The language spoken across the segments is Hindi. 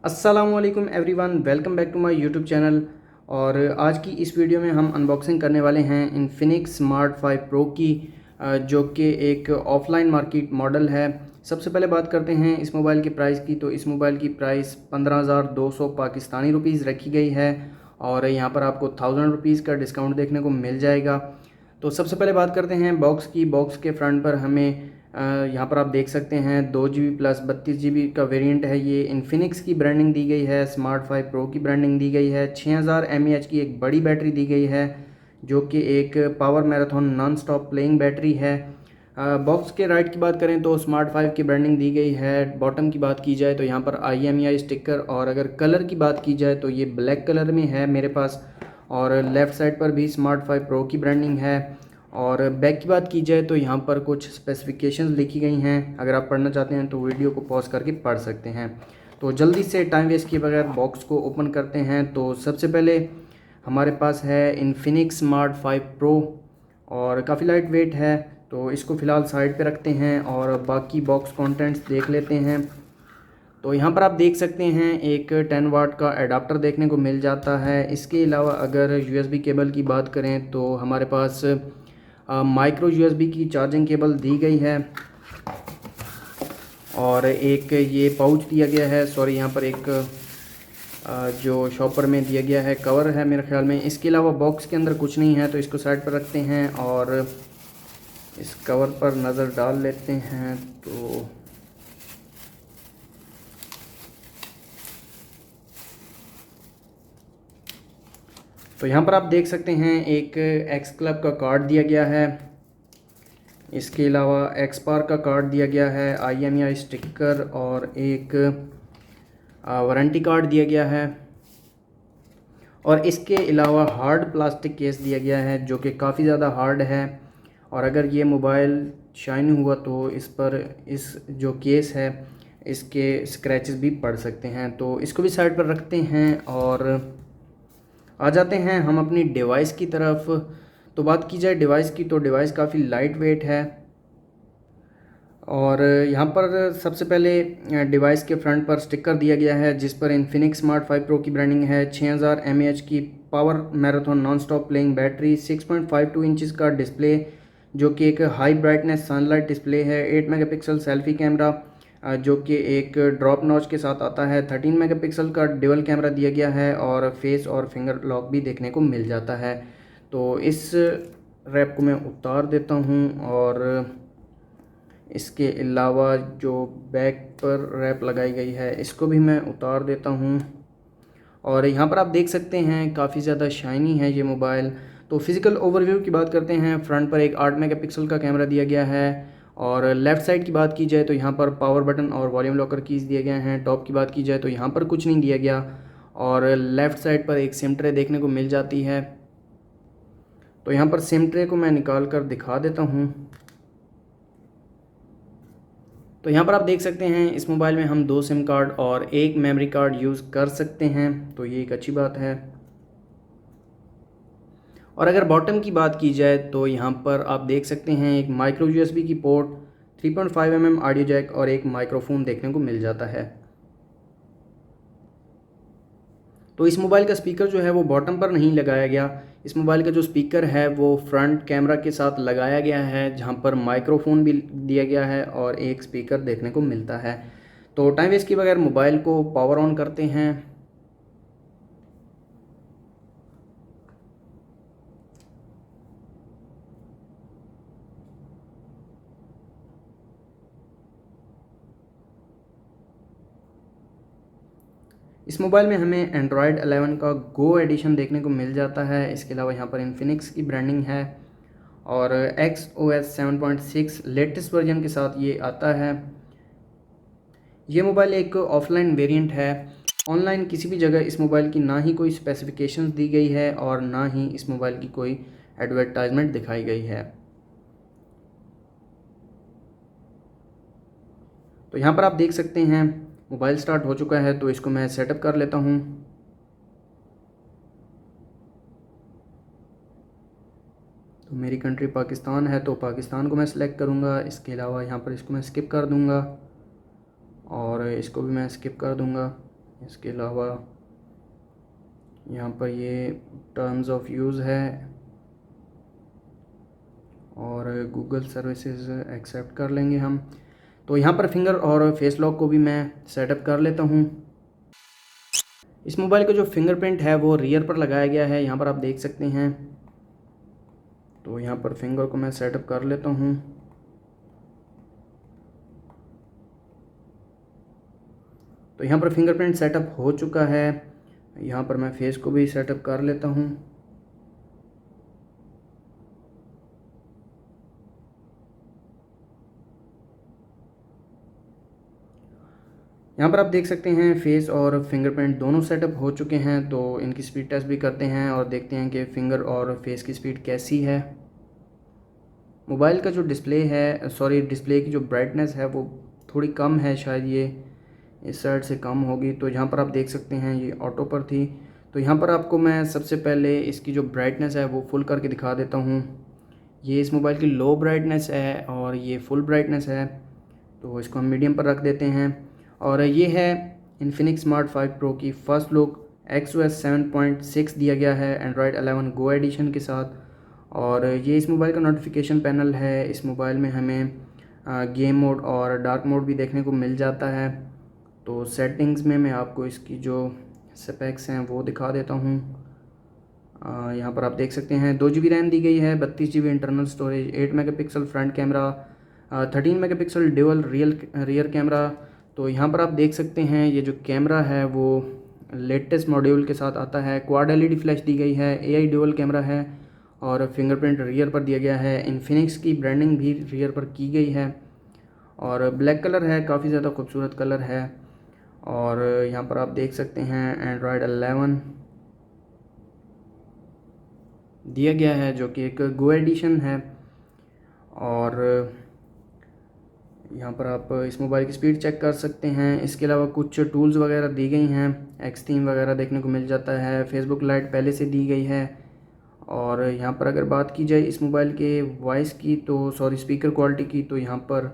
अस्सलामुअलैकुम everyone, welcome back to my YouTube channel. और आज की इस वीडियो में हम अनबॉक्सिंग करने वाले हैं इन्फिनिक्स स्मार्ट 5 प्रो की, जो कि एक ऑफलाइन मार्केट मॉडल है। सबसे पहले बात करते हैं इस मोबाइल की प्राइस की। तो इस मोबाइल की प्राइस 15,200 पाकिस्तानी रुपीज़ रखी गई है और यहाँ पर आपको 1000 रुपीज़ का डिस्काउंट देखने को मिल जाएगा। तो सबसे पहले बात करते हैं बॉक्स की। बॉक्स के फ्रंट पर हमें यहाँ पर आप देख सकते हैं 2 GB प्लस 32 GB का वेरिएंट है। ये इन्फिनिक्स की ब्रांडिंग दी गई है, स्मार्ट 5 प्रो की ब्रांडिंग दी गई है। 6000 mAh की एक बड़ी बैटरी दी गई है, जो कि एक power marathon non stop playing battery है। बॉक्स के राइट की बात करें तो स्मार्ट 5 की ब्रांडिंग दी गई है। बॉटम की बात की जाए तो यहाँ पर IMEI स्टिकर, और अगर कलर की बात की जाए तो ये ब्लैक कलर में है मेरे पास। और लेफ़्ट साइड पर भी स्मार्ट 5 प्रो की ब्रांडिंग है। और बैक की बात की जाए तो यहाँ पर कुछ स्पेसिफिकेशंस लिखी गई हैं। अगर आप पढ़ना चाहते हैं तो वीडियो को पॉज करके पढ़ सकते हैं। तो जल्दी से टाइम वेस्ट किए बगैर बॉक्स को ओपन करते हैं। तो सबसे पहले हमारे पास है इन्फिनिक्स स्मार्ट 5 प्रो, और काफ़ी लाइट वेट है। तो इसको फ़िलहाल साइड पे रखते हैं और बाकी बॉक्स कंटेंट्स देख लेते हैं। तो यहाँ पर आप देख सकते हैं एक 10 वाट का एडाप्टर देखने को मिल जाता है। इसके अलावा अगर USB केबल की बात करें तो हमारे पास माइक्रो USB की चार्जिंग केबल दी गई है, और एक ये पाउच दिया गया है। सॉरी, यहाँ पर एक जो शॉपर में दिया गया है कवर है मेरे ख्याल में। इसके अलावा बॉक्स के अंदर कुछ नहीं है, तो इसको साइड पर रखते हैं और इस कवर पर नज़र डाल लेते हैं। तो यहाँ पर आप देख सकते हैं एक एक्स क्लब का कार्ड दिया गया है। इसके अलावा एक्सपार का कार्ड दिया गया है, IMEI स्टिकर और एक वारंटी कार्ड दिया गया है। और इसके अलावा हार्ड प्लास्टिक केस दिया गया है, जो कि काफ़ी ज़्यादा हार्ड है। और अगर ये मोबाइल शाइन हुआ तो इस पर इस जो केस है इसके स्क्रैचेस भी पड़ सकते हैं। तो इसको भी साइड पर रखते हैं और आ जाते हैं हम अपनी डिवाइस की तरफ। तो बात की जाए डिवाइस की, तो डिवाइस काफ़ी लाइट वेट है। और यहाँ पर सबसे पहले डिवाइस के फ्रंट पर स्टिकर दिया गया है, जिस पर इन्फिनिक्स स्मार्ट 5 प्रो की ब्रांडिंग है। 6000 mAh की power marathon non stop playing battery, 6.52 inches का डिस्प्ले, जो कि एक हाई ब्राइटनेस सनलाइट डिस्प्ले है। 8 मेगापिक्सल सेल्फी कैमरा, जो कि एक ड्रॉप नॉच के साथ आता है। 13 मेगापिक्सल का ड्यूअल कैमरा दिया गया है और फेस और फिंगर लॉक भी देखने को मिल जाता है। तो इस रैप को मैं उतार देता हूँ, और इसके अलावा जो बैक पर रैप लगाई गई है इसको भी मैं उतार देता हूँ। और यहाँ पर आप देख सकते हैं काफ़ी ज़्यादा शाइनी है ये मोबाइल। तो फिज़िकल ओवरव्यू की बात करते हैं। फ्रंट पर एक 8 मेगापिक्सल का कैमरा दिया गया है, और लेफ़्ट साइड की बात की जाए तो यहाँ पर पावर बटन और वॉल्यूम लॉकर कीज़ दिए गए हैं। टॉप की बात की जाए तो यहाँ पर कुछ नहीं दिया गया, और लेफ़्ट साइड पर एक सिम ट्रे देखने को मिल जाती है। तो यहाँ पर सिम ट्रे को मैं निकाल कर दिखा देता हूँ। तो यहाँ पर आप देख सकते हैं इस मोबाइल में हम 2 सिम कार्ड और एक मेमोरी कार्ड यूज़ कर सकते हैं, तो ये एक अच्छी बात है। और अगर बॉटम की बात की जाए तो यहाँ पर आप देख सकते हैं एक माइक्रो USB की पोर्ट, 3.5 mm ऑडियो जैक और एक माइक्रोफोन देखने को मिल जाता है। तो इस मोबाइल का स्पीकर जो है वो बॉटम पर नहीं लगाया गया। इस मोबाइल का जो स्पीकर है वो फ्रंट कैमरा के साथ लगाया गया है, जहां पर माइक्रोफोन भी दिया गया है और एक स्पीकर देखने को मिलता है। तो टाइम वेस्ट किए बगैर मोबाइल को पावर ऑन करते हैं। इस मोबाइल में हमें एंड्रॉयड 11 का गो एडिशन देखने को मिल जाता है। इसके अलावा यहाँ पर इन्फिनिक्स की ब्रांडिंग है, और XOS 7.6 लेटेस्ट वर्जन के साथ ये आता है। ये मोबाइल एक ऑफलाइन वेरिएंट है। ऑनलाइन किसी भी जगह इस मोबाइल की ना ही कोई स्पेसिफिकेशंस दी गई है और ना ही इस मोबाइल की कोई एडवर्टाइजमेंट दिखाई गई है। तो यहाँ पर आप देख सकते हैं मोबाइल स्टार्ट हो चुका है, तो इसको मैं सेटअप कर लेता हूँ। तो मेरी कंट्री पाकिस्तान है, तो पाकिस्तान को मैं सिलेक्ट करूँगा। इसके अलावा यहाँ पर इसको मैं स्किप कर दूँगा और इसको भी मैं स्किप कर दूँगा। इसके अलावा यहाँ पर ये टर्म्स ऑफ यूज़ है और गूगल सर्विसेज एक्सेप्ट कर लेंगे हम। तो यहाँ पर फिंगर और फेस लॉक को भी मैं सेटअप कर लेता हूँ। इस मोबाइल का जो फिंगरप्रिंट है वो रियर पर लगाया गया है, यहाँ पर आप देख सकते हैं। तो यहाँ पर फिंगर को मैं सेटअप कर लेता हूँ। तो यहाँ पर फिंगरप्रिंट सेटअप हो चुका है। यहाँ पर मैं फेस को भी सेटअप कर लेता हूँ। यहाँ पर आप देख सकते हैं फेस और फिंगरप्रिंट दोनों सेटअप हो चुके हैं। तो इनकी स्पीड टेस्ट भी करते हैं और देखते हैं कि फिंगर और फेस की स्पीड कैसी है। मोबाइल का जो डिस्प्ले है, डिस्प्ले की जो ब्राइटनेस है वो थोड़ी कम है, शायद ये इस साइड से कम होगी। तो यहाँ पर आप देख सकते हैं ये ऑटो पर थी। तो यहाँ पर आपको मैं सबसे पहले इसकी जो ब्राइटनेस है वो फुल करके दिखा देता हूँ। ये इस मोबाइल की लो ब्राइटनेस है और ये फुल ब्राइटनेस है। तो इसको हम मीडियम पर रख देते हैं। और ये है इन्फिनिक्स स्मार्ट 5 प्रो की फ़र्स्ट लुक। XOS 7.6 दिया गया है एंड्रॉयड 11 गो एडिशन के साथ। और ये इस मोबाइल का नोटिफिकेशन पैनल है। इस मोबाइल में हमें गेम मोड और डार्क मोड भी देखने को मिल जाता है। तो सेटिंग्स में मैं आपको इसकी जो स्पेक्स हैं वो दिखा देता हूँ। यहाँ पर आप देख सकते हैं 2 GB रैम दी गई है, 32 GB internal storage, 8 megapixel front camera, 13 megapixel dual rear camera. तो यहाँ पर आप देख सकते हैं ये जो कैमरा है वो लेटेस्ट मॉड्यूल के साथ आता है। क्वाड LED फ्लैश दी गई है, AI ड्यूअल कैमरा है और फिंगरप्रिंट रियर पर दिया गया है। इन्फिनिक्स की ब्रांडिंग भी रियर पर की गई है और ब्लैक कलर है, काफ़ी ज़्यादा खूबसूरत कलर है। और यहाँ पर आप देख सकते हैं एंड्रॉयड 11 दिया गया है जो कि एक गो एडिशन है। और यहाँ पर आप इस मोबाइल की स्पीड चेक कर सकते हैं। इसके अलावा कुछ टूल्स वगैरह दी गई हैं, X थीम वगैरह देखने को मिल जाता है, फेसबुक लाइट पहले से दी गई है। और यहाँ पर अगर बात की जाए इस मोबाइल के वॉइस की स्पीकर क्वालिटी की, तो यहाँ पर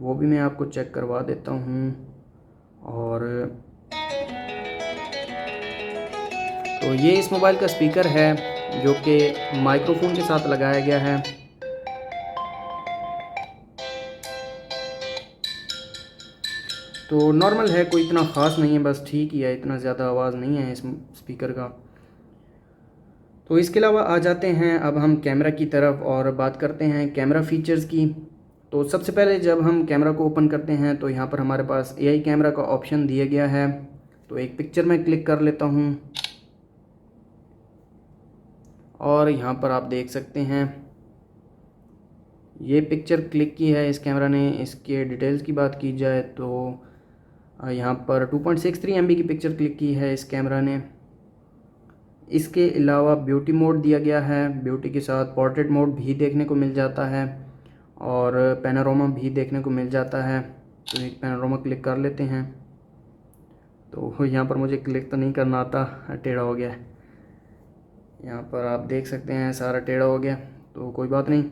वो भी मैं आपको चेक करवा देता हूँ। और तो ये इस मोबाइल का स्पीकर है जो कि माइक्रोफोन के साथ लगाया गया है। तो नॉर्मल है, कोई इतना ख़ास नहीं है, बस ठीक ही है, इतना ज़्यादा आवाज़ नहीं है इस स्पीकर का। तो इसके अलावा आ जाते हैं अब हम कैमरा की तरफ और बात करते हैं कैमरा फीचर्स की। तो सबसे पहले जब हम कैमरा को ओपन करते हैं तो यहाँ पर हमारे पास AI कैमरा का ऑप्शन दिया गया है। तो एक पिक्चर में क्लिक कर लेता हूँ और यहाँ पर आप देख सकते हैं ये पिक्चर क्लिक की है इस कैमरा ने। इसके डिटेल्स की बात की जाए तो यहाँ पर 2.63 MB की पिक्चर क्लिक की है इस कैमरा ने। इसके अलावा ब्यूटी मोड दिया गया है, ब्यूटी के साथ पोर्ट्रेट मोड भी देखने को मिल जाता है और पैनोरामा भी देखने को मिल जाता है। तो एक पैनोरामा क्लिक कर लेते हैं। तो यहाँ पर मुझे क्लिक तो नहीं करना आता, टेढ़ा हो गया। यहाँ पर आप देख सकते हैं सारा टेढ़ा हो गया, तो कोई बात नहीं।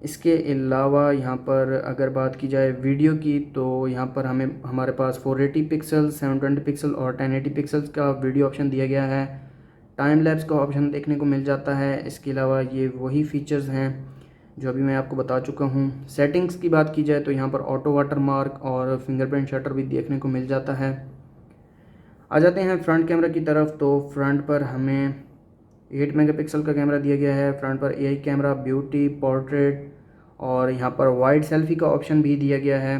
इसके अलावा यहाँ पर अगर बात की जाए वीडियो की, तो यहाँ पर हमारे पास 480 पिक्सल, 720 पिक्सल और 1080 पिक्सल्स का वीडियो ऑप्शन दिया गया है। टाइम लैप्स का ऑप्शन देखने को मिल जाता है। इसके अलावा ये वही फीचर्स हैं जो अभी मैं आपको बता चुका हूँ। सेटिंग्स की बात की जाए तो यहाँ पर ऑटो वाटर मार्क और फिंगरप्रिंट शटर भी देखने को मिल जाता है। आ जाते हैं फ्रंट कैमरा की तरफ। तो फ्रंट पर हमें 8 मेगापिक्सल का कैमरा दिया गया है। फ्रंट पर AI कैमरा, ब्यूटी, पोर्ट्रेट और यहाँ पर वाइड सेल्फी का ऑप्शन भी दिया गया है।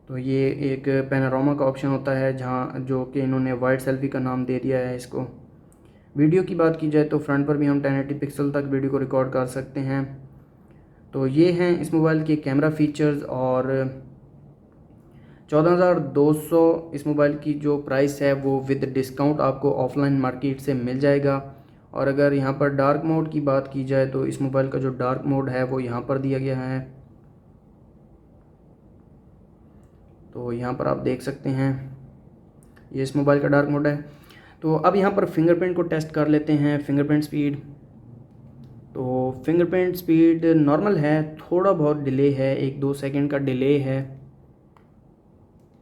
तो ये एक पैनोरामा का ऑप्शन होता है जहाँ जो कि इन्होंने वाइड सेल्फी का नाम दे दिया है इसको। वीडियो की बात की जाए तो फ्रंट पर भी हम 1080 पिक्सल तक वीडियो को रिकॉर्ड कर सकते हैं। तो ये हैं इस मोबाइल के कैमरा फीचर्स। और 14,200 इस मोबाइल की जो प्राइस है वो विद डिस्काउंट आपको ऑफलाइन मार्केट से मिल जाएगा। और अगर यहाँ पर डार्क मोड की बात की जाए तो इस मोबाइल का जो डार्क मोड है वो यहाँ पर दिया गया है। तो यहाँ पर आप देख सकते हैं ये इस मोबाइल का डार्क मोड है। तो अब यहाँ पर फिंगरप्रिंट को टेस्ट कर लेते हैं। फिंगरप्रिंट स्पीड, तो फिंगरप्रिंट स्पीड नॉर्मल है, थोड़ा बहुत डिले है, 1-2 सेकंड का डिले है।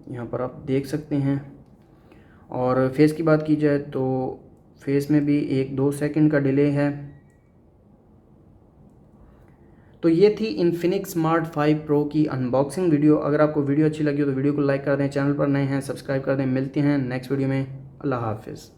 यहाँ पर आप देख सकते हैं और फेस की बात की जाए तो फेस में भी 1-2 सेकंड का डिले है। तो ये थी इन्फिनिक्स स्मार्ट 5 प्रो की अनबॉक्सिंग वीडियो। अगर आपको वीडियो अच्छी लगी हो तो वीडियो को लाइक कर दें, चैनल पर नए हैं सब्सक्राइब कर दें। मिलते हैं नेक्स्ट वीडियो में। अल्लाह हाफिज़।